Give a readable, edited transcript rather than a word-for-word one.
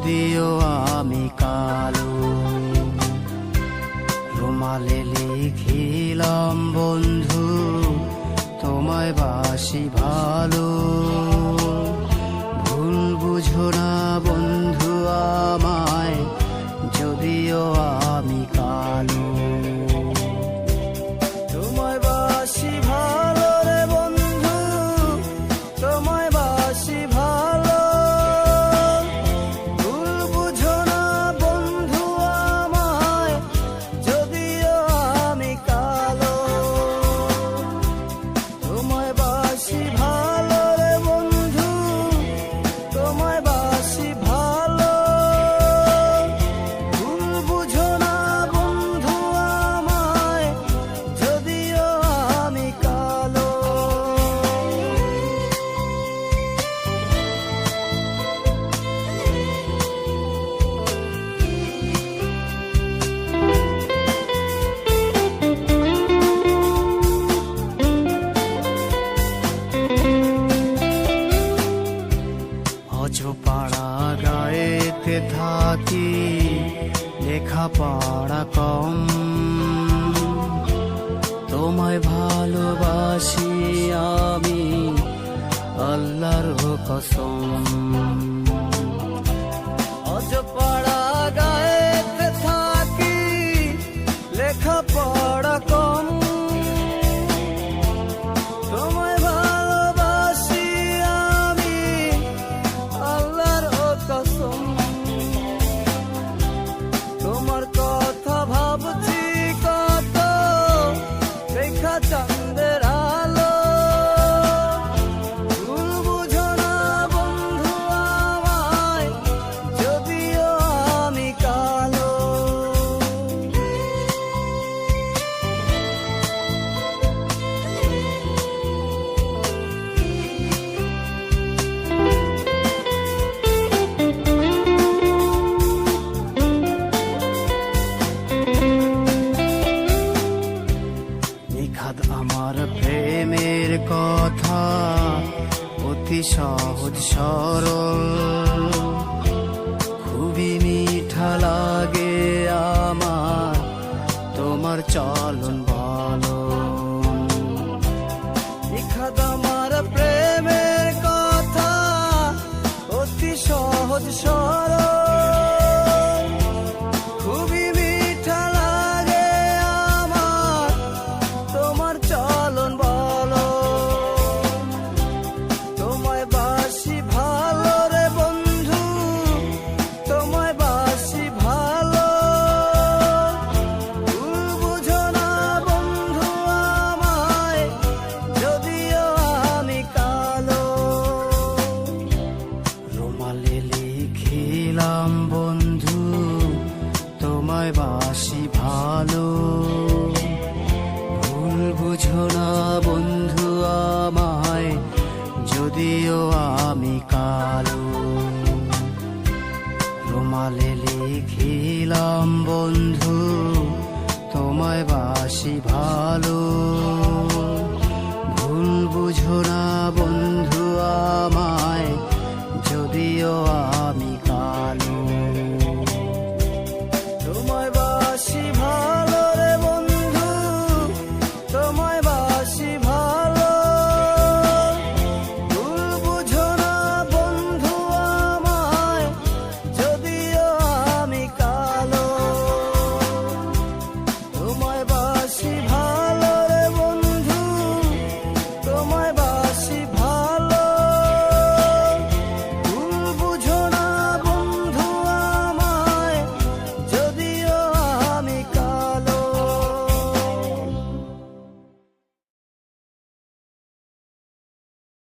যদিও আমি কালো। রুমালে লিখিলাম বন্ধু তোমায় বাসি ভালো। ভুল বুঝো না বন্ধু আমায়, যদিও আমি কালো। তোমায় বাসি ভালো রে বন্ধু, তোমায় বাসি ভালো। ভুল বুঝো না বন্ধু আমায়, যদিও আমি কালো। তোমায় বাসি ভালো রে বন্ধু, তোমায় বাসি ভালো। ভুল বুঝো না বন্ধু আমায়, যদিও আমি কালো। অজপাড়া গায়েতে থাকি, লেখাপড়া কম। তোমায় ভালোবাসি আমি আল্লাহর কসম। অজপাড়া গায়েতে থাকি, লেখাপড়া কম। তোমায় ভালোবাসি আমি আল্লাহর কসম। তোমার কথা ভাবছি কত, দেখা চাঁদের আলো। ভুল বুঝো না বন্ধু আমায়, যদিও আমি কালো। নিখাদ আমার প্রেমের কথা, অতি সহজ সরল। খুবই মিঠা লাগে আমার তোমার চলন বলো। নিখাদ আমার প্রেমের কথা, অতি সহজ সরল। খুবই মিঠা লাগে আমার তোমার চলন বলো। তোমায় বাসি ভালো রে বন্ধু, তোমায় বাসি ভালো। ভুল বুঝো না বন্ধু আমায়, যদিও আমি কালো। রুমালে লিখিলাম বন্ধু তোমায় বাসি ভালো। ভুল বুঝো না বন্ধু আমায়, যদিও আমি কালো।